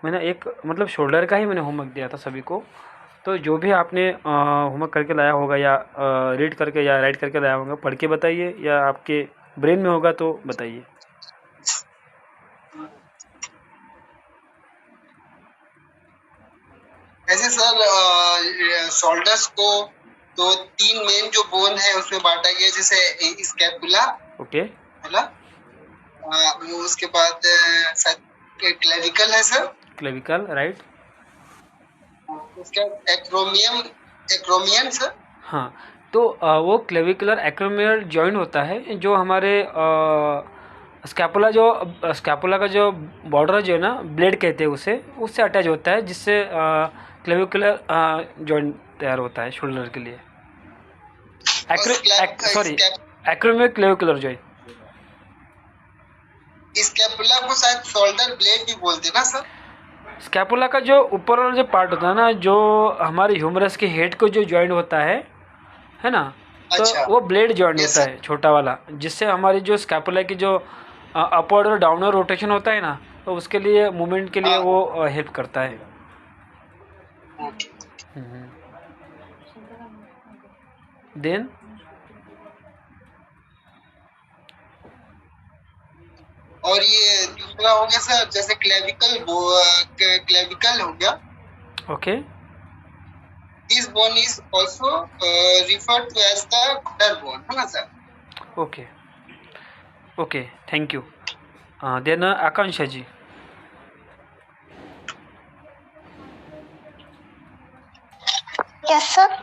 मैंने एक मतलब शोल्डर का ही मैंने होमवर्क दिया था सभी को। तो जो भी आपने होमवर्क करके लाया होगा या रीड करके या राइट करके लाया होगा, पढ़ के बताइए या आपके ब्रेन में होगा तो बताइए। ऐसे सर शोल्डर्स को तो 3 मेन जो बोन है उसमें बांटा गया, जैसे स्कैपुला, ओके। है ना, वो उसके बाद क्लेविकल है सर, क्लेविकल, राइट। उसके बाद एक्रोमियम, एक्रोमियन सर। हाँ, तो वो क्लेविकुलर एक्रोमियल जॉइंट होता है जो हमारे स्कैपुला का जो बॉर्डर जो है ना, ब्लेड कहते हैं उसे, उससे अटैच होता है, जिससे क्लेविकुलर जॉइंट तैयार होता है शोल्डर के लिए। Sorry, acromial clavicular joint. Scapula को शायद शोल्डर ब्लेड भी बोलते हैं ना सर। स्कैपुला का जो ऊपर वाला जो पार्ट होता है ना, जो हमारे ह्यूमरस के हेड को जो जॉइंट होता है ना, तो अच्छा, वो ब्लेड जॉइंट यस होता सर। है छोटा वाला, जिससे हमारी जो स्कैपुला की जो अपवर्ड और डाउनवर्ड रोटेशन होता है ना, तो उसके लिए मूवमेंट के लिए हाँ, वो हेल्प करता है। ओके। देन और ये दूसरा हो गया सर, जैसे क्लेविकल, क्लेविकल हो गया। Okay. This bone is also referred to as the gorder bone, है ना sir. Okay. Okay, thank you. Then Akanksha ji, yes sir.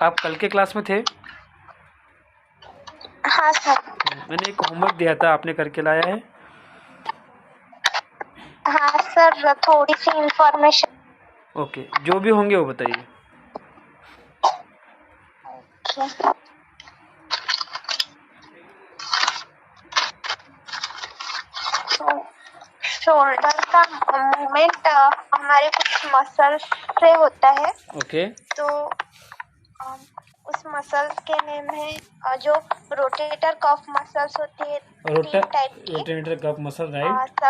आप कल के क्लास में थे? हाँ सर। मैंने एक होमवर्क दिया था, आपने करके लाया है? हाँ सर, थोड़ी सी इंफॉर्मेशन। ओके, जो भी होंगे वो बताइए। शोल्डर का मूवमेंट हमारे कुछ मसल से होता है। ओके। तो उस मसल्स के नेम है जो रोटेटर कफ मसल्स होती है, 3 टाइप की। Rotator cuff muscle, right.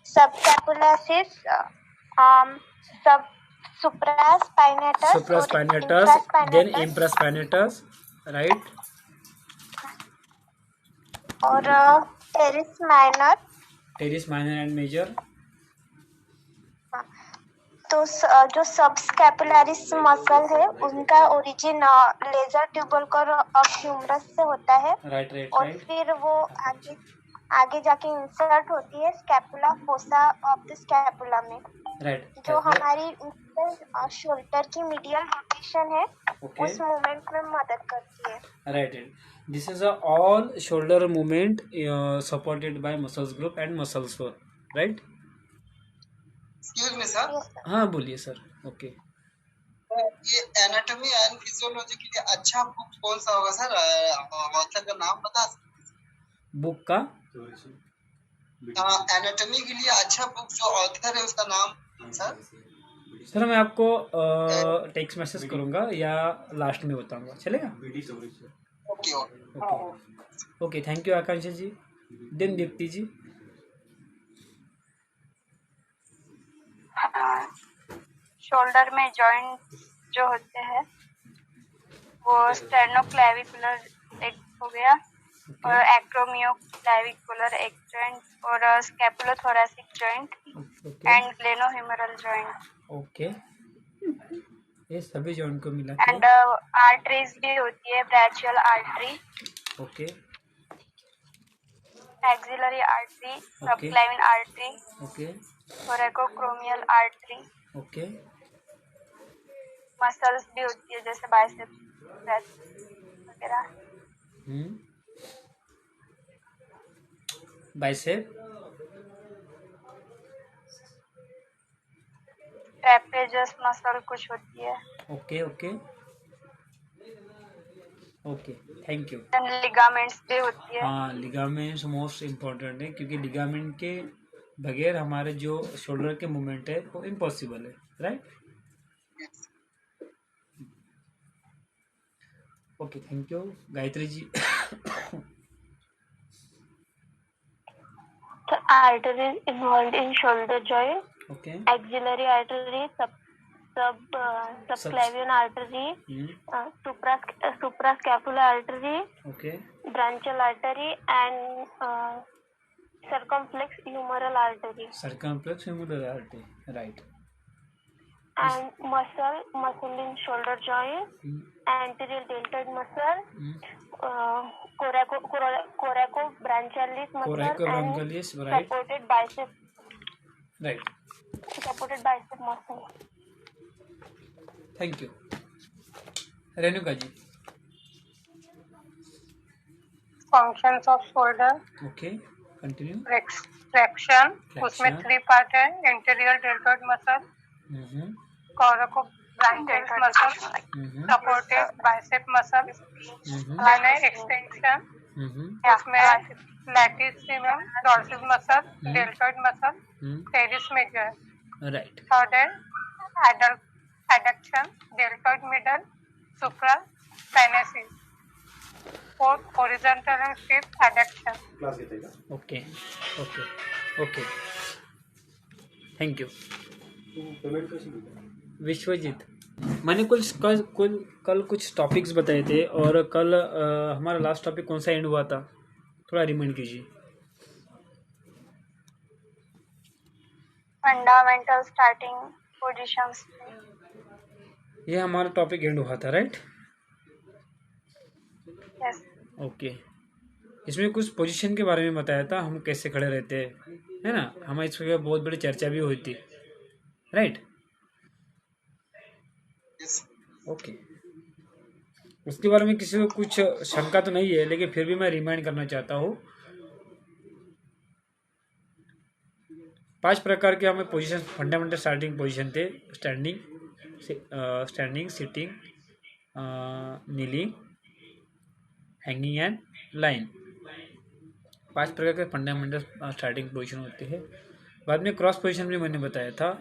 Subscapularis, sub supraspinatus और supraspinatus, then infraspinatus infraspinatus, right. और teres minor. Teres minor and major. तो जो सबस्कैपुलारिस मसल है उनका origin lesser tubercle of humerus से होता है। राइट, राइट, और राइट। फिर वो आगे जाके इंसर्ट होती है scapula fossa of the scapula में, राइट, जो हमारी शोल्डर की मीडियल रोटेशन है, उस मूवमेंट में मदद करती है। Right. This is all shoulder movement supported by muscles group and muscles four, right. Excuse me sir, हाँ बोलिए सर। ओके। ये एनाटॉमी एंड फिजियोलॉजी के लिए अच्छा बुक कौन सा होगा सर? ऑथर का नाम बता सकते हैं? बुक का एनाटॉमी के लिए अच्छा बुक जो ऑथर है उसका नाम सर? सर मैं आपको टेक्स्ट मैसेज करूंगा या लास्ट में बताऊंगा, चलेगा? Okay okay. Okay. Okay, thank you Akanksha ji. Then Deepti ji. Shoulder में जॉइंट जो होते हैं वो स्टेर्नोक्लेविकुलर एक हो गया, और एक्रोमियोक्लेविकुलर एक जॉइंट, और स्कैपुलोथोरैसिक जॉइंट एंड ग्लेनोह्यूमरल जॉइंट। ओके, ये सभी जॉइंट को मिला एंड आर्टरीज भी होती है, brachial artery, okay, axillary artery, subclavian artery, okay, thoracoacromial artery. Okay. Muscles भी होती है जैसे बाइसेप्स वगैरह। बाइसेप, ट्रेपेजस मसल कुछ होती है। Okay, okay, okay, thank you. Ligaments भी होती है। हाँ, लिगामेंट्स मोस्ट इम्पोर्टेंट है, क्योंकि लिगामेंट के बगैर हमारे जो शोल्डर के मूवमेंट है वो इम्पॉसिबल है, right. Okay, thank you Gayatri ji. The arteries involved in shoulder joint, Okay. axillary artery, subclavian artery, suprascapular artery, Okay. branchial artery, and circumflex humeral artery. Circumflex humeral artery. Right. And muscle in shoulder joint, anterior deltoid muscle, coracobranchialis muscle, Coracobranchialis, and right. supported bicep Right. muscle. Thank you. Renuka ji. Functions of shoulder. Okay, continue. Flexion, उसमें 3 part है. Interior deltoid muscle, coracobrachialis muscle, supported bicep muscle, planar extension, उसमें latissimus dorsi muscle, deltoid muscle, teres major. Right. Third है adduction, deltoid middle, supra साइनेसिस. Fourth horizontal and fifth adduction. Okay. Thank you. Vishwajit, मैंने कल कुछ topics बताए थे और कल हमारा लास्ट टॉपिक कौन सा एंड हुआ था, थोड़ा रिमाइंड कीजिए. Fundamental starting positions. ये हमारा टॉपिक एंड हुआ था, राइट? यस. ओके. इसमें कुछ पोजीशन के बारे में बताया था, हम कैसे खड़े रहते हैं, है ना. हमारी इस पर बहुत बड़ी चर्चा भी हुई थी, राइट? ओके. उसके बारे में किसी को कुछ शंका तो नहीं है, लेकिन फिर भी मैं रिमाइंड करना चाहता हूँ. 5 प्रकार के हमें पोजीशन, फंडामेंटल स्टार्टिंग पोजीशन थे. Standing, sitting, kneeling, hanging and line. 5 प्रकार के फंडामेंटल स्टार्टिंग पोजीशन होते हैं. बाद में क्रॉस पोजीशन भी मैंने बताया था.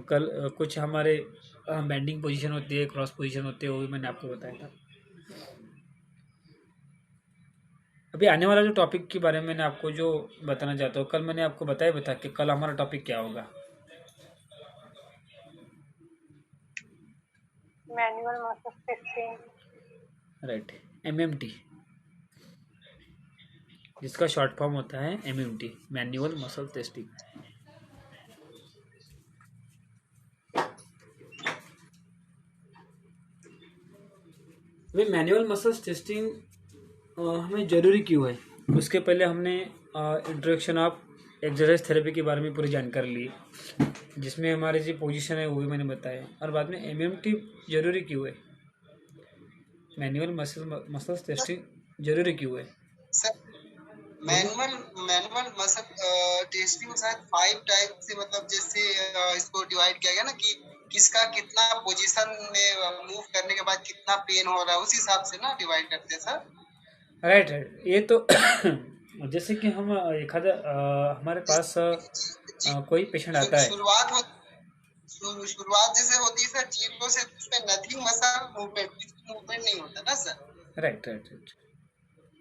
कल कुछ हमारे बेंडिंग पोजीशन होती है, क्रॉस पोजीशन होते हैं, वो भी मैंने आपको बताया था. अभी आने वाला जो टॉपिक के बारे में मैंने आपको जो बताना चाहता हूँ, कल मैंने आपको बताया कि कल हमारा टॉपिक क्या होगा. Manual muscle testing. Right. MMT, जिसका शॉर्ट फॉर्म होता है MMT, मैनुअल मसल टेस्टिंग. भाई मैनुअल मसल टेस्टिंग हमें ज़रूरी क्यों है, उसके पहले हमने इंट्रोडक्शन ऑफ एक्सरसाइज थेरेपी के बारे में पूरी जानकारी ली, जिसमें हमारे जो पोजीशन है वो भी मैंने बताया. और बाद में MMT ज़रूरी क्यों है, मैनुअल मसल टेस्टिंग ज़रूरी क्यों है. सर मैनुअल मसल टेस्टिंग शायद 5 टाइप से, मतलब जैसे इसको डिवाइड किया गया ना कि किसका कितना पोजीशन में मूव करने के बाद कितना पेन हो रहा है, उस हिसाब से ना डिवाइड करते हैं सर. राइट. ये तो जैसे कि हम हमारे पास कोई पेशेंट आता है, शुरुआत जैसे होती है सर 0 से, उसमें नथिंग मसल मूवमेंट नहीं होता ना सर. राइट.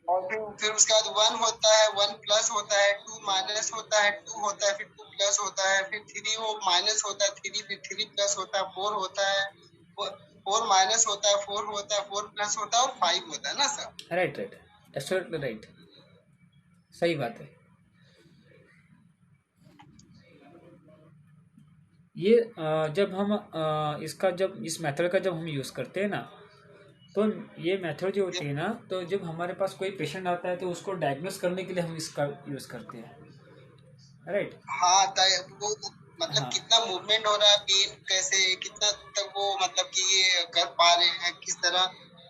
और फिर उसके बाद 1 होता है, 1 प्लस होता है, 2 माइनस होता है, 2 होता है, फिर 2 प्लस होता है, फिर 3 वो माइनस होता है, 3 फिर 3 प्लस होता है, 4 होता है, 4 माइनस होता है, 4 होता है, 4 प्लस होता है और 5 होता है ना सर. राइट. एब्सोल्युटली राइट, सही बात है. ये जब हम इस मेथड का जब हम यूज़ करते हैं ना, तो ये मेथड जो होती है ना, तो जब हमारे पास कोई पेशेंट आता है तो उसको डायग्नोस करने के लिए हम इसका यूज़ करते हैं, राइट. हाँ, वो मतलब कितना मूवमेंट हो रहा है, पेन कैसे, कितना तक वो मतलब कि ये कर पा रहे हैं, किस तरह,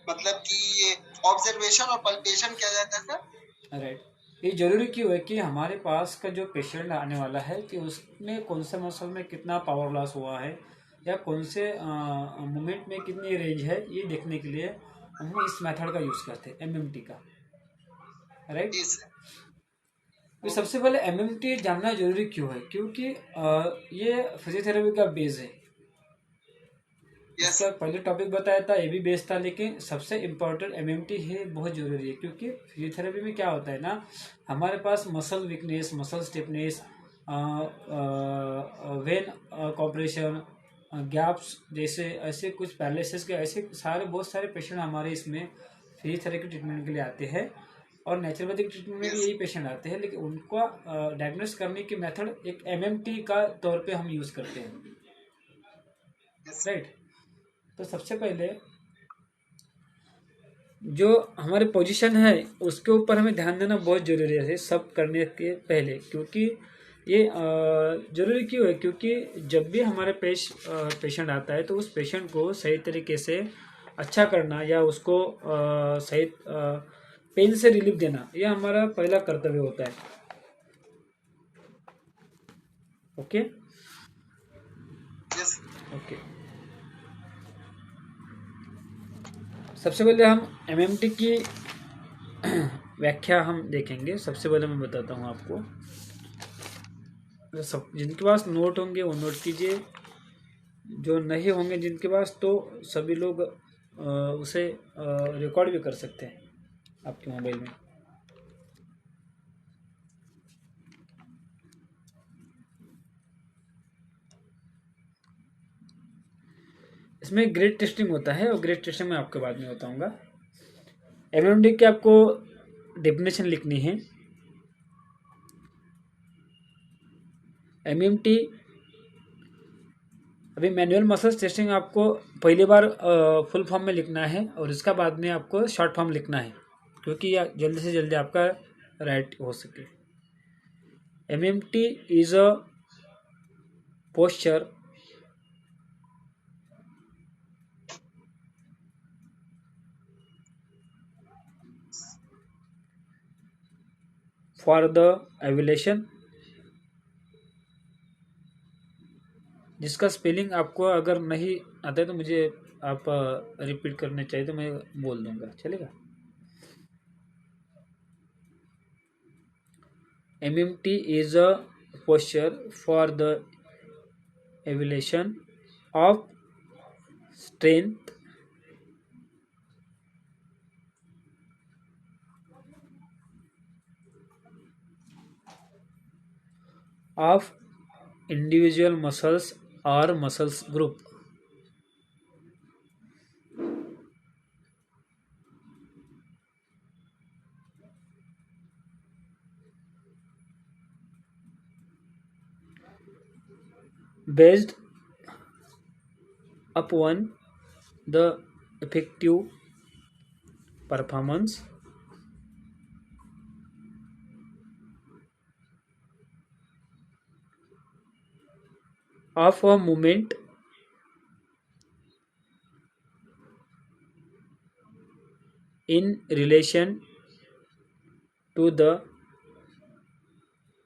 मतलब कि ये ऑब्जर्वेशन और पल्पेशन किया जाता है सर. राइट. ये जरूरी क्यों है कि हमारे पास का जो पेशेंट आने वाला है कि उसमें कौन से मसल में कितना पावर लॉस हुआ है या कौन से मूवमेंट में कितनी रेंज है, ये देखने के लिए हम इस मेथड का यूज़ करते हैं, MMT का. राइट. तो सबसे पहले MMT जानना जरूरी क्यों है, क्योंकि ये फिजियोथेरेपी का बेस है. यस इसका पहले टॉपिक बताया था, ये भी बेस्ट था, लेकिन सबसे इम्पोर्टेंट एमएमटी है, बहुत ज़रूरी है। क्योंकि फिजियोथेरेपी में क्या होता है ना, हमारे पास muscle weakness, muscle stiffness, vein compression, gaps जैसे ऐसे कुछ पैरालिसिस के ऐसे सारे बहुत सारे पेशेंट हमारे इसमें फिजियोथेरेपी ट्रीटमेंट के लिए आते हैं। और नेचुरोपैथिक ट्रीटमेंट में भी यही पेशेंट आते हैं, लेकिन उनका डायग्नोस करने की मेथड एक एमएमटी का तौर पे हम यूज़ करते हैं, राइट। तो सबसे पहले जो हमारे पोजीशन है उसके ऊपर हमें ध्यान देना बहुत ज़रूरी है सब करने के पहले। क्योंकि ये ज़रूरी क्यों है, क्योंकि जब भी हमारे पेशेंट आता है तो उस पेशेंट को सही तरीके से अच्छा करना या उसको सही पेन से रिलीफ देना, यह हमारा पहला कर्तव्य होता है। ओके यस ओके, सबसे पहले हम एमएमटी की व्याख्या हम देखेंगे। सबसे पहले मैं बताता हूँ आपको, सब जिनके पास नोट होंगे वो नोट कीजिए, जो नहीं होंगे जिनके पास तो सभी लोग उसे रिकॉर्ड भी कर सकते हैं आपके मोबाइल में। इसमें ग्रेड टेस्टिंग होता है और ग्रेड टेस्टिंग मैं आपको बाद में बताऊंगा। एमएमडी की आपको डेफिनेशन लिखनी है। एमएमटी अभी मैनुअल मसल्स टेस्टिंग आपको पहली बार फुल फॉर्म में लिखना है और इसका बाद में आपको शॉर्ट फॉर्म लिखना है, क्योंकि यह जल्दी से जल्दी आपका राइट हो सके। MMT is a posture for the evaluation, जिसका स्पेलिंग आपको अगर नहीं आता है तो मुझे आप रिपीट करने चाहिए तो मैं बोल दूंगा, चलेगा। MMT is a posture for the evaluation of strength of individual muscles or muscles group. Based upon the effective performance of a movement in relation to the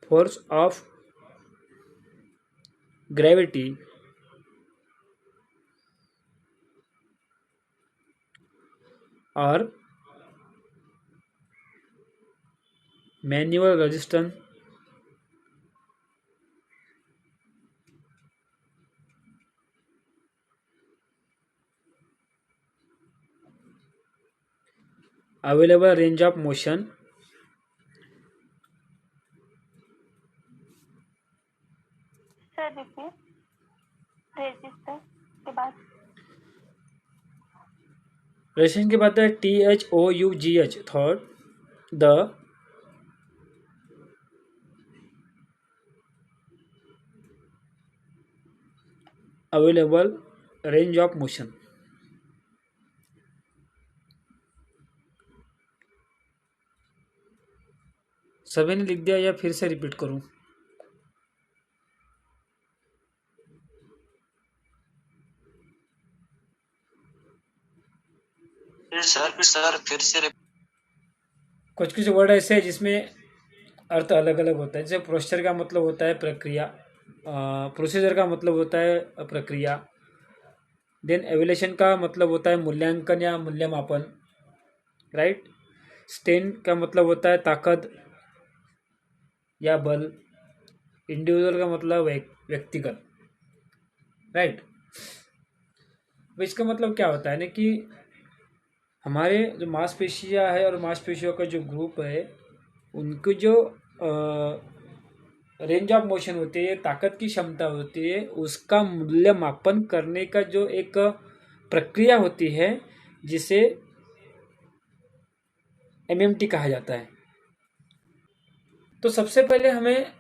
force of gravity or manual resistance available range of motion sir repeat, रेजिस्टर के बाद रेशन के बाद है THOUGH third the available range of motion। सभी ने लिख दिया या फिर से रिपीट करूं? सर फिर से कुछ कुछ वर्ड ऐसे हैं जिसमें अर्थ अलग अलग होता है। जैसे प्रोसीजर का मतलब होता है प्रक्रिया, प्रोसीजर का मतलब होता है प्रक्रिया। देन एवुलेशन का मतलब होता है मूल्यांकन या मूल्यमापन, राइट। स्ट्रेन का मतलब होता है ताकत या बल। इंडिविजुअल का मतलब व्यक्तिगत, राइट। अब इसका मतलब क्या होता है ना कि हमारे जो मांसपेशियाँ है और मांसपेशियों का जो ग्रुप है उनको जो रेंज ऑफ मोशन होती है, ताकत की क्षमता होती है, उसका मूल्यमापन करने का जो एक प्रक्रिया होती है जिसे एमएमटी कहा जाता है। तो सबसे पहले हमें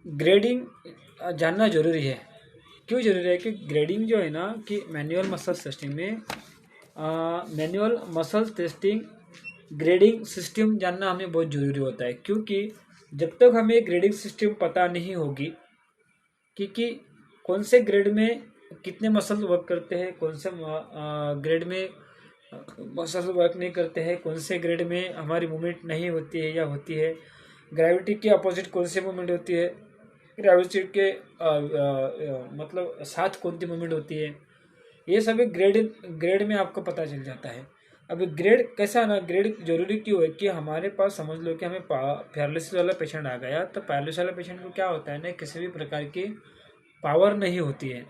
ग्रेडिंग जानना जरूरी है। क्यों जरूरी है कि ग्रेडिंग जो है ना कि मैनुअल मसल टेस्टिंग में manual muscle testing grading system जानना हमें बहुत ज़रूरी होता है, क्योंकि जब तक हमें ग्रेडिंग सिस्टम पता नहीं होगी कि कौन से ग्रेड में कितने मसल वर्क करते हैं, कौन से ग्रेड में मसल वर्क नहीं करते हैं, कौन से ग्रेड में हमारी मूवमेंट नहीं होती है या होती है, ग्रेविटी के अपोजिट कौन सी मूवमेंट होती है, ग्रेविटी के मतलब साथ कौन सी मूवमेंट होती है, ये सभी ग्रेड में आपको पता चल जाता है। अब ग्रेड कैसा है ना, ग्रेड जरूरी क्यों है कि हमारे पास समझ लो कि हमें पैरालिसिस वाला पेशेंट आ गया, तो पैरालिसिस वाला पेशेंट को क्या होता है ना, किसी भी प्रकार की पावर नहीं होती है।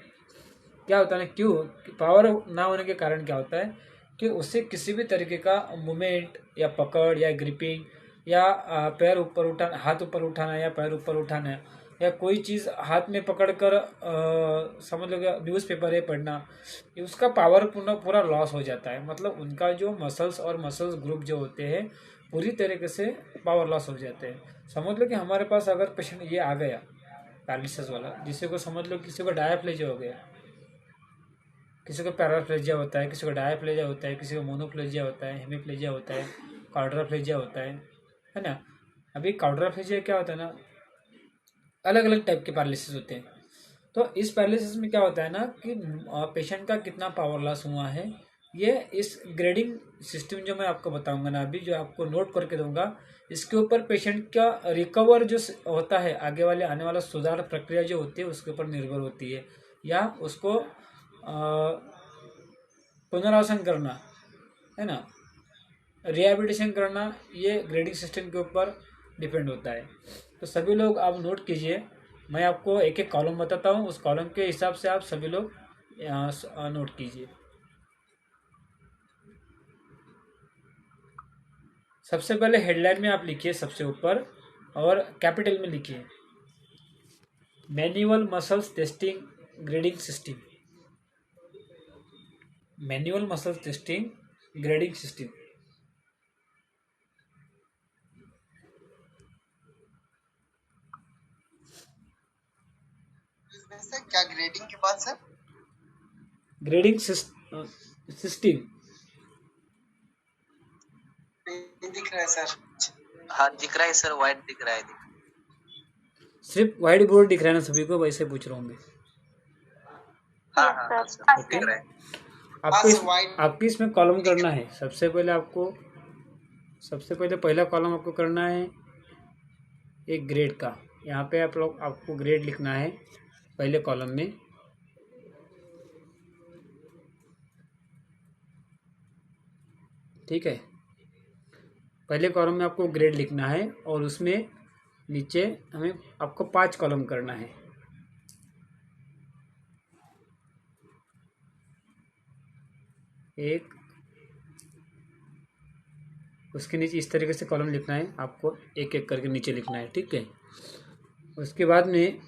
क्या होता है ना, क्यों पावर ना होने के कारण क्या होता है कि उससे किसी भी तरीके का मूवमेंट या पकड़ या ग्रिपिंग या पैर ऊपर उठाना, हाथ ऊपर उठाना या पैर ऊपर उठाना या कोई चीज़ हाथ में पकड़कर समझ लो न्यूज़पेपर है पढ़ना, उसका पावर पूरा लॉस हो जाता है। मतलब उनका जो मसल्स और मसल्स ग्रुप जो होते हैं पूरी तरीके से पावर लॉस हो जाते हैं। समझ लो कि हमारे पास अगर पेशेंट ये आ गया पैरालिसिस वाला, जिसे को समझ लो किसी को डायाप्लेजिया हो गया, किसी को पैराप्लेजिया होता है, किसी को डायाप्लेजिया होता है, किसी को मोनोप्लेजिया होता है, हेमीप्लेजिया होता है, क्वाड्राप्लेजिया होता है ना। अभी क्वाड्राप्लेजिया क्या होता है ना, अलग अलग टाइप के पैरालिसिस होते हैं। तो इस पैरालिसिस में क्या होता है ना कि पेशेंट का कितना पावर लॉस हुआ है, ये इस ग्रेडिंग सिस्टम जो मैं आपको बताऊंगा ना अभी, जो आपको नोट करके दूंगा, इसके ऊपर पेशेंट का रिकवर जो होता है, आगे वाले आने वाला सुधार प्रक्रिया जो होती है उसके ऊपर निर्भर होती है, या उसको पुनरावसन करना है ना, रिहैबिलिटेशन करना, ये ग्रेडिंग सिस्टम के ऊपर डिपेंड होता है। तो सभी लोग आप नोट कीजिए, मैं आपको एक एक कॉलम बताता हूँ, उस कॉलम के हिसाब से आप सभी लोग नोट कीजिए। सबसे पहले हेडलाइन में आप लिखिए सबसे ऊपर, और कैपिटल में लिखिए manual muscles testing grading system, manual muscle testing grading system. Sir क्या ग्रेडिंग के बाद सर? ग्रेडिंग सिस्टम दिख रहा है सर? हाँ दिख रहा है सर, वाइट दिख रहा है। सिर्फ वाइट बोर्ड दिख रहा है ना सभी को, वैसे पूछ रहा हूँ मैं। हाँ ओके, दिख रहा है। आपको इसमें कॉलम करना है। सबसे पहले पहला कॉलम आपको करना है एक ग्रेड का। यहाँ पे आपको ग्रेड लिखना है पहले कॉलम में। ठीक है, पहले कॉलम में आपको ग्रेड लिखना है, और उसमें नीचे आपको 5 कॉलम करना है। एक, उसके नीचे इस तरीके से कॉलम लिखना है आपको, एक एक करके नीचे लिखना है। ठीक है, उसके बाद में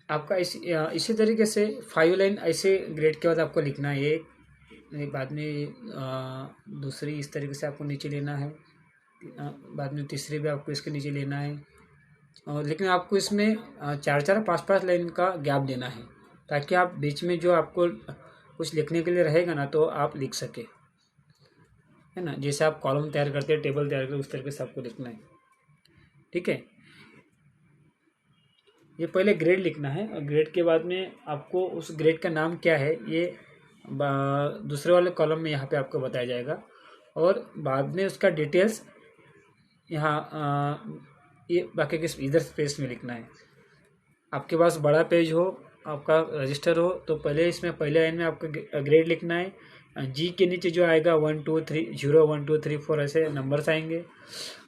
आपका इसी तरीके से 5 लाइन ऐसे ग्रेड के बाद आपको लिखना है। एक बाद में दूसरी इस तरीके से आपको नीचे लेना है, बाद में तीसरी भी आपको इसके नीचे लेना है, और लेकिन आपको इसमें 4-4, 5-5 लाइन का गैप देना है, ताकि आप बीच में जो आपको कुछ लिखने के लिए रहेगा ना तो आप लिख सके, है ना। जैसे आप कॉलम तैयार करते हैं, टेबल तैयार करते हैं, उस तरीके से आपको लिखना है। ठीक है, ये पहले ग्रेड लिखना है, और ग्रेड के बाद में आपको उस ग्रेड का नाम क्या है ये दूसरे वाले कॉलम में यहाँ पे आपको बताया जाएगा, और बाद में उसका डिटेल्स यहाँ ये बाकी के इधर स्पेस में लिखना है। आपके पास बड़ा पेज हो, आपका रजिस्टर हो, तो पहले इसमें पहले लाइन में आपको ग्रेड लिखना है। जी के नीचे जो आएगा 1 2 3 0 1 2 3 4 ऐसे नंबर्स आएंगे,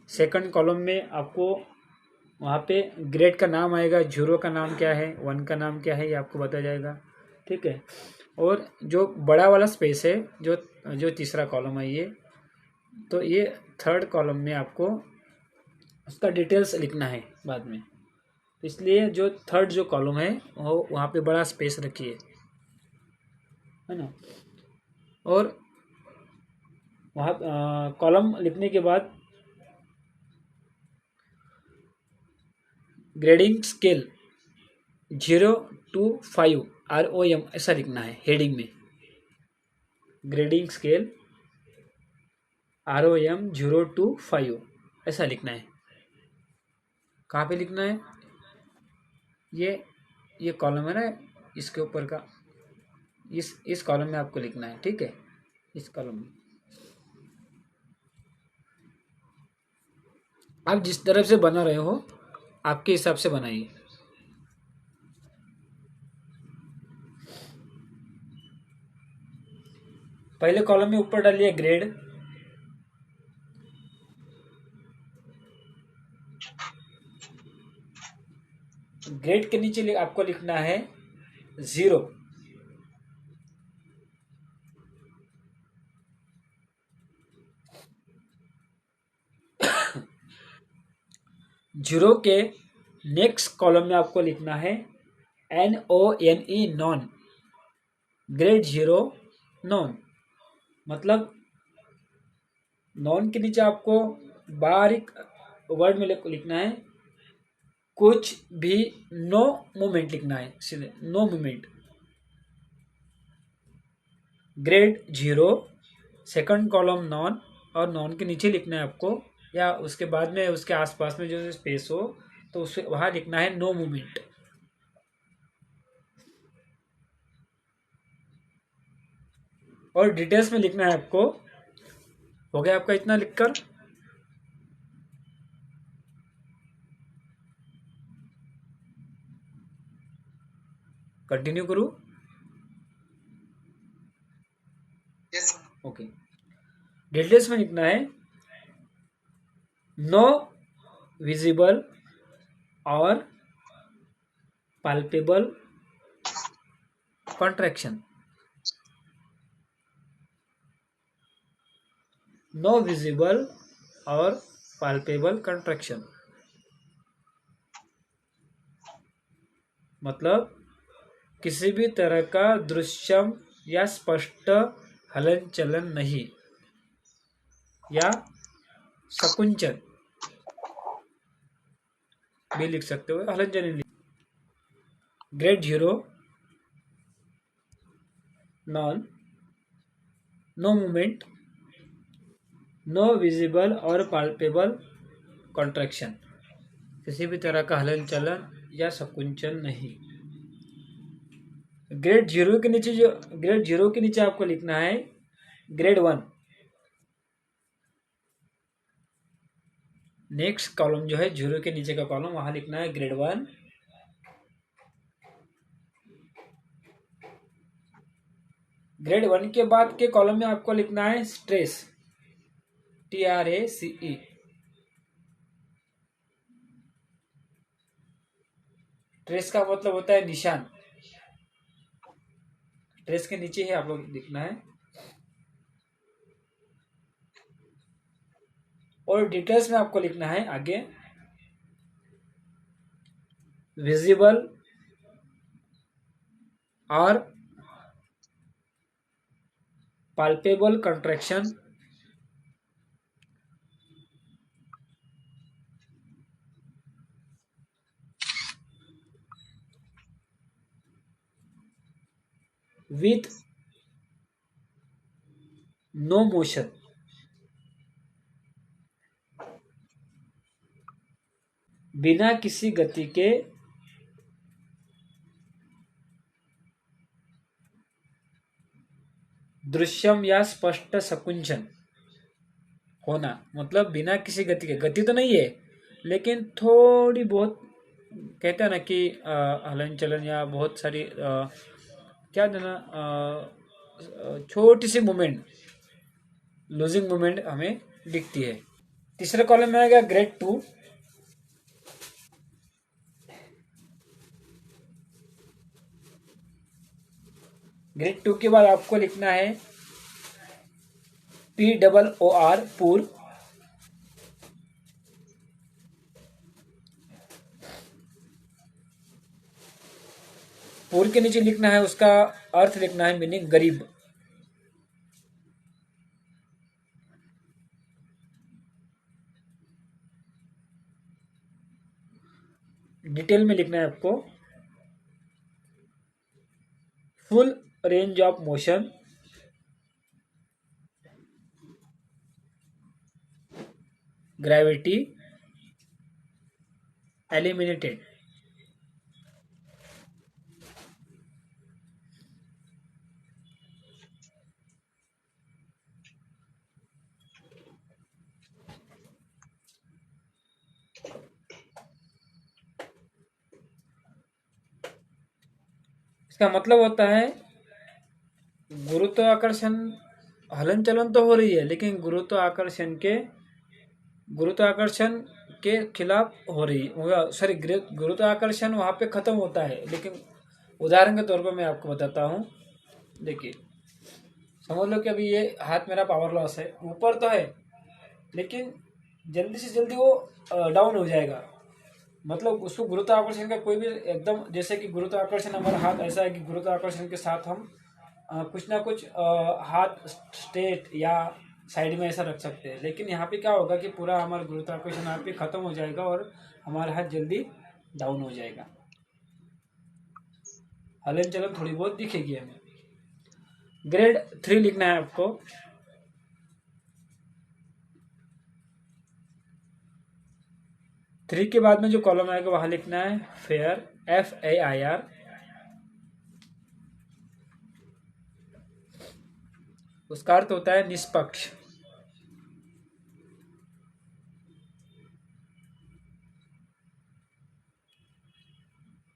सेकंड कॉलम में आपको वहाँ पे ग्रेड का नाम आएगा, 0 का नाम क्या है, 1 का नाम क्या है, ये आपको बताया जाएगा। ठीक है। और जो बड़ा वाला स्पेस है, जो जो तीसरा कॉलम है ये, तो ये थर्ड कॉलम में आपको उसका डिटेल्स लिखना है बाद में। इसलिए जो थर्ड जो कॉलम है वो वहाँ पे बड़ा स्पेस रखिए, है ना। और वहाँ कॉलम लिखने के बाद ग्रेडिंग स्केल 0 to 5 ROM ऐसा लिखना है हेडिंग में। ग्रेडिंग स्केल ROM 0 to 5 ऐसा लिखना है। कहाँ पे लिखना है? ये कॉलम है ना, इसके ऊपर का इस कॉलम में आपको लिखना है। ठीक है, इस कॉलम में आप जिस तरफ से बना रहे हो आपके हिसाब से बनाइए। पहले कॉलम में ऊपर डालिए ग्रेड, ग्रेड के नीचे आपको लिखना है 0। जीरो के नेक्स्ट कॉलम में आपको लिखना है NONE नॉन, ग्रेड 0 नॉन। मतलब नॉन के नीचे आपको बारीक वर्ड में लिखना है, कुछ भी नो मूवमेंट लिखना है, सीधे no movement. Grade 0 second column none, और नॉन के नीचे लिखना है आपको, या उसके बाद में उसके आसपास में जो स्पेस हो तो उसे वहाँ लिखना है नो मूवमेंट। और डिटेल्स में लिखना है आपको। हो गया आपका इतना लिखकर? कंटिन्यू करूँ? Yes okay. डिटेल्स में लिखना है नो विजिबल और palpable contraction, नो विजिबल और palpable contraction मतलब किसी भी तरह का दृश्यम या स्पष्ट हलन चलन नहीं, या सकुंचन भी लिख सकते हो, हलन चलन। Grade 0 none, no movement, no visible और पाल्पेबल कॉन्ट्रैक्शन, किसी भी तरह का हलन चलन या सकुंचन नहीं। ग्रेड 0 के नीचे आपको लिखना है ग्रेड 1। नेक्स्ट कॉलम जो है 0 के नीचे का कॉलम, वहां लिखना है ग्रेड 1। ग्रेड 1 के बाद के कॉलम में आपको लिखना है स्ट्रेस, TRACE। ट्रेस का मतलब होता है निशान। ट्रेस के नीचे ही आप लोग लिखना है। और डिटेल्स में आपको लिखना है आगे विजिबल और palpable contraction with no motion, बिना किसी गति के दृश्यम या स्पष्ट सकुंचन होना। मतलब बिना किसी गति के, गति तो नहीं है लेकिन थोड़ी बहुत, कहते हैं ना कि हलन चलन या बहुत सारी क्या देना, छोटी सी मूवमेंट, लूजिंग मूवमेंट हमें दिखती है। तीसरे कॉलम में आएगा ग्रेड 2। ग्रेड 2 के बाद आपको लिखना है POOR पूर। पूर के नीचे लिखना है उसका अर्थ लिखना है, मीनिंग गरीब। डिटेल में लिखना है आपको full range of motion, gravity eliminated. इसका मतलब होता है गुरुत्वाकर्षण हलन चलन तो हो रही है, लेकिन गुरुत्वाकर्षण के खिलाफ हो रही है। सॉरी, गुरुत्वाकर्षण वहां पे खत्म होता है। लेकिन उदाहरण के तौर पर मैं आपको बताता हूँ। देखिए, समझ लो कि अभी ये हाथ मेरा पावर लॉस है, ऊपर तो है लेकिन जल्दी से जल्दी वो डाउन हो जाएगा। मतलब उसको गुरुत्वाकर्षण का कोई भी एकदम, जैसे कि गुरुत्वाकर्षण हमारा हाथ ऐसा है कि गुरुत्वाकर्षण के साथ हम कुछ ना कुछ हाथ स्ट्रेट या साइड में ऐसा रख सकते हैं। लेकिन यहाँ पे क्या होगा कि पूरा हमारा गुरुत्वाकर्षण यहाँ पे खत्म हो जाएगा और हमारा हाथ जल्दी डाउन हो जाएगा। हलन चलन थोड़ी बहुत दिखेगी हमें। ग्रेड 3 लिखना है आपको। थ्री के बाद में जो कॉलम आएगा वहां लिखना है फेयर, FAIR। उसका अर्थ होता है निष्पक्ष।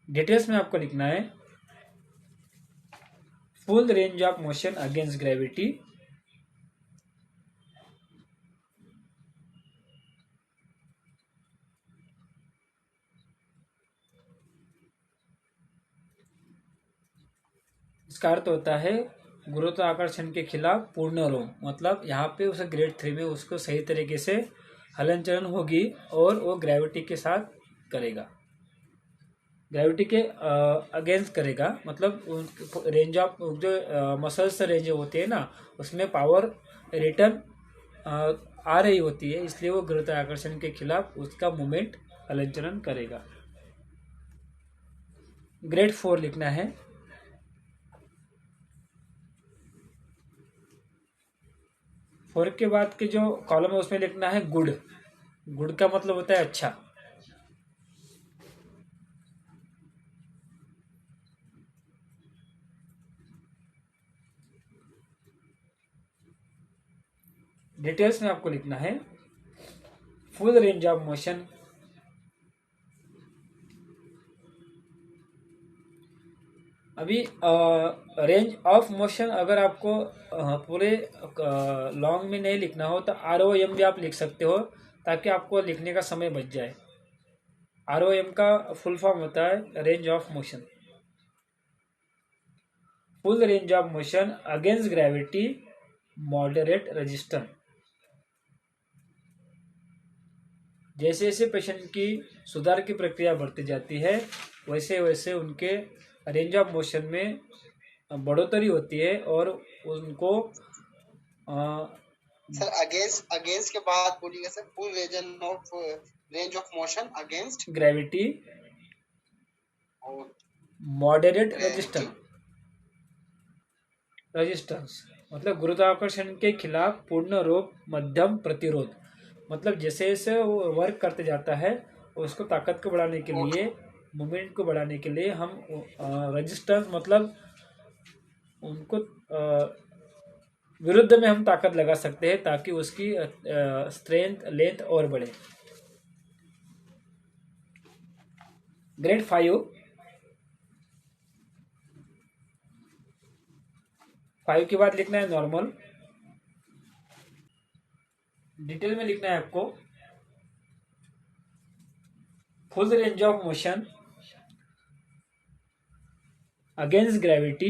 डिटेल्स में आपको लिखना है full range of motion against gravity, इसका अर्थ होता है गुरुत्वाकर्षण के खिलाफ पूर्ण रोम। मतलब यहाँ पे उसे ग्रेड 3 में उसको सही तरीके से हलन चलन होगी और वो ग्रेविटी के साथ करेगा, ग्रेविटी के अगेंस्ट करेगा। मतलब रेंज ऑफ जो मसल्स रेंज होती है ना, उसमें पावर रिटर्न आ रही होती है, इसलिए वो गुरुत्वाकर्षण के खिलाफ उसका मूवमेंट हलन चलन करेगा। ग्रेड 4 लिखना है। फोर के बाद के जो कॉलम है उसमें लिखना है गुड। गुड का मतलब होता है अच्छा। डिटेल्स में आपको लिखना है फुल रेंज ऑफ मोशन, अभी रेंज ऑफ मोशन अगर आपको पूरे लॉन्ग में नहीं लिखना हो तो ROM भी आप लिख सकते हो, ताकि आपको लिखने का समय बच जाए। ROM का फुल फॉर्म होता है range of motion, full range of motion against gravity moderate resistance. जैसे जैसे पेशेंट की सुधार की प्रक्रिया बढ़ती जाती है वैसे वैसे उनके रेंज ऑफ मोशन में बढ़ोतरी होती है और उनको सर अगेंस्ट के बाद बोलिएगा sir. Full range of motion against gravity moderate resistance. मतलब गुरुत्वाकर्षण के खिलाफ पूर्ण रोग मध्यम प्रतिरोध। मतलब जैसे जैसे वो वर्क करते जाता है उसको ताकत को बढ़ाने के लिए, मूवमेंट को बढ़ाने के लिए हम रेजिस्टेंस मतलब उनको विरुद्ध में हम ताकत लगा सकते हैं ताकि उसकी स्ट्रेंथ लेंथ और बढ़े। ग्रेड 5 के बाद लिखना है नॉर्मल। डिटेल में लिखना है आपको full range of motion against gravity,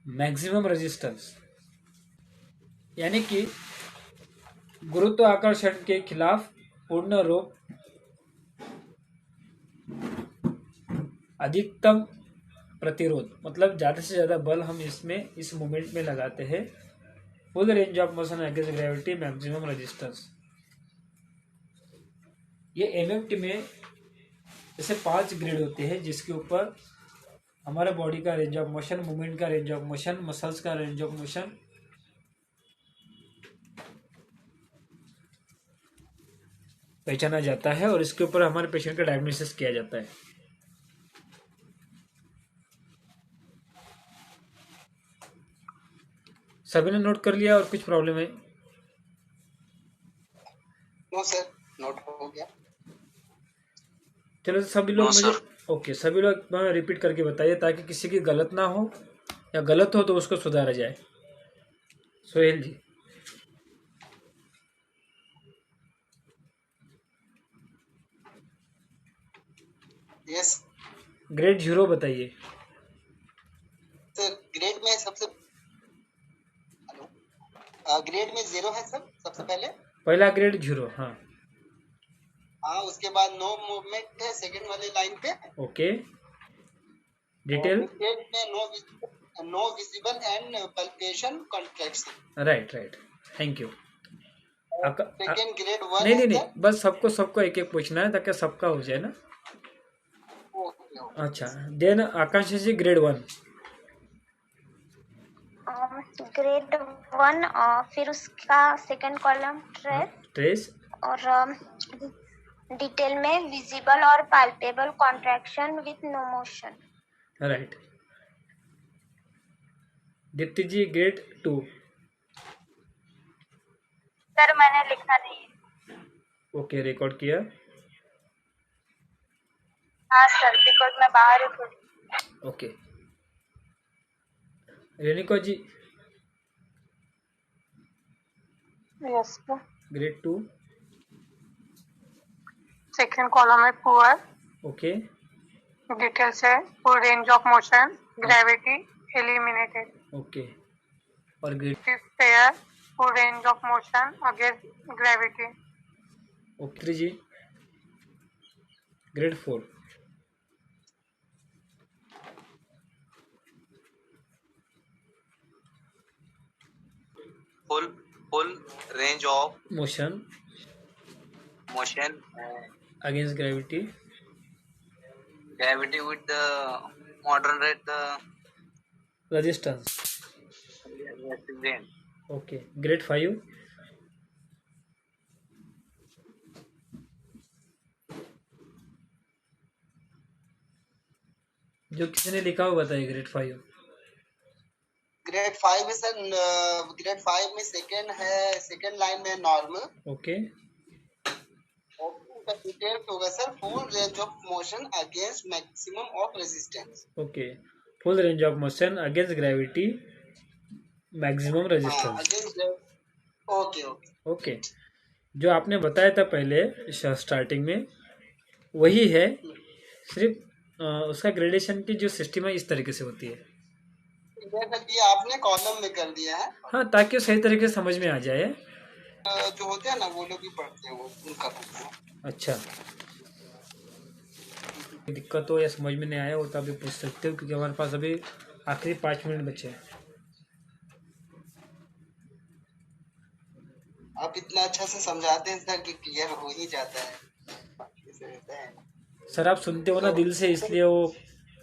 maximum resistance, यानी कि गुरुत्वाकर्षण के खिलाफ पूर्ण रोक, अधिकतम प्रतिरोध, मतलब ज़्यादा से ज़्यादा बल हम इसमें इस मूवमेंट में लगाते हैं। Full range of motion against gravity, maximum resistance. ये एमएमटी में जैसे 5 ग्रेड होते हैं, जिसके ऊपर हमारे बॉडी का रेंज ऑफ मोशन, मूवमेंट का रेंज ऑफ मोशन, मसल्स का रेंज ऑफ मोशन पहचाना जाता है और इसके ऊपर हमारे पेशेंट का डायग्नोसिस किया जाता है। सभी ने नोट कर लिया और कुछ प्रॉब्लम है? नो सर, नोट हो गया। चलो सभी लोग नो मुझे सर। ओके, सभी लोग रिपीट करके बताइए ताकि किसी की गलत ना हो, या गलत हो तो उसको सुधारा जाए। सोहेल जी। यस ग्रेड 0 बताइए। सर, ग्रेड में सबसे ग्रेड में 0 है सर, सबसे पहले। पहला ग्रेड 0, हाँ। हाँ, उसके बाद नो मूवमेंट है सेकंड वाले लाइन पे। Okay, detail. ग्रेड में no visible and palpation contraction. Right, thank you. Second grade 1 नहीं है नहीं नहीं, सर। बस सबको एक एक पूछना है ताकि सबका हो जाए ना। ओके। अच्छा, then Akanksha ji grade 1। Grade 1, फिर उसका सेकंड कॉलम ट्रेस, और डिटेल में विजिबल और palpable contraction with no motion. Right. Deepti ji grade 2। Sir मैंने लिखा नहीं है। ओके, रिकॉर्ड किया। हाँ सर, बिकॉज मैं बाहर हूँ थोड़ी। ओके, रेनिको जी yes sir. Grade 2। Second column है पुअर, ओके, डिटेल्स है full range of motion, gravity eliminated. Okay, और ग्रेड फिफ्थ है full range of motion against gravity. Okay जी grade 4। full range of motion motion, against gravity, gravity with the moderate the resistance. resistance. Okay, grade 5। जो किसी ने लिखा हो बताइए grade 5। Grade 5 में सर, ग्रेड 5 में सेकंड है, सेकंड लाइन में नॉर्मल। ओके, डिटेल्स होगा sir, full range of motion against maximum of resistance. Okay, full range of motion against gravity, maximum resistance. Against. Okay okay okay, जो आपने बताया था पहले स्टार्टिंग में वही है, सिर्फ उसका ग्रेडेशन की जो सिस्टम है इस तरीके से होती है। ये आपने कॉलम में कर दिया है। हाँ, ताकि सही तरीके से समझ में आ जाए। जो होते हैं ना वो लोग भी पढ़ते हैं, वो उनका पढ़ते हैं। अच्छा, दिक्कत हो या समझ में नहीं आया वो तो अभी पूछ सकते हो, क्योंकि हमारे पास अभी आखिरी 5 मिनट बचे हैं। आप इतना अच्छा से समझाते हैं सर कि क्लियर हो ही जाता है। ऐसे रहता है। सर आप सुनते हो ना दिल से, इसलिए वो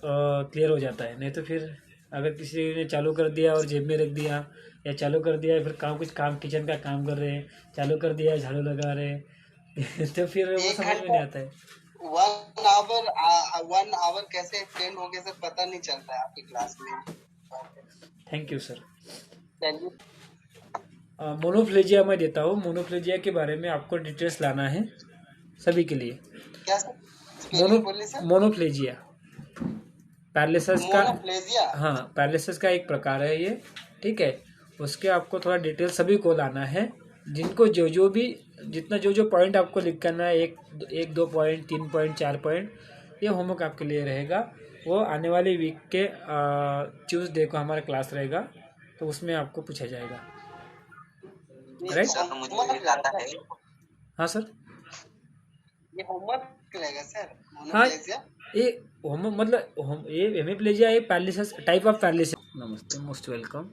क्लियर हो जाता है। नहीं तो फिर अगर किसी ने चालू कर दिया और जेब में रख दिया, या चालू कर दिया फिर कुछ काम किचन का काम कर रहे हैं, चालू कर दिया झाड़ू लगा रहे हैं तो फिर वो समझ में नहीं आता है। 1 आवर कैसे एक्सटेंड हो गया सर, पता नहीं चलता है आपकी क्लास में। Thank you sir. चलिए, मोनोफ्लेजिया मैं देता हूँ। मोनोफ्लेजिया के बारे में आपको डिटेल्स लाना है सभी के लिए। क्या सर? स्पेलिंग बोलिए सर। मोनोफ्लेजिया पैरालिसिस का, मोनोप्लेजिया। हाँ पैरालिसिस का एक प्रकार है ये, ठीक है। उसके आपको थोड़ा डिटेल सभी को लाना है जिनको जो भी जितना जो पॉइंट आपको लिखना है, एक 2 पॉइंट, 3 पॉइंट, 4 पॉइंट, ये होमवर्क आपके लिए रहेगा। वो आने वाले वीक के ट्यूसडे को हमारा क्लास रहेगा, तो उसमें आपको पूछा जाएगा। राइट सर मुझे एक आता है। हाँ सर, ये होमवर्क रहेगा सर? हाँ ये होमवर्क मतलब ये हेमीप्लेजिया एक पैरालिसिस टाइप ऑफ पैरालिसिस। नमस्ते, मोस्ट वेलकम।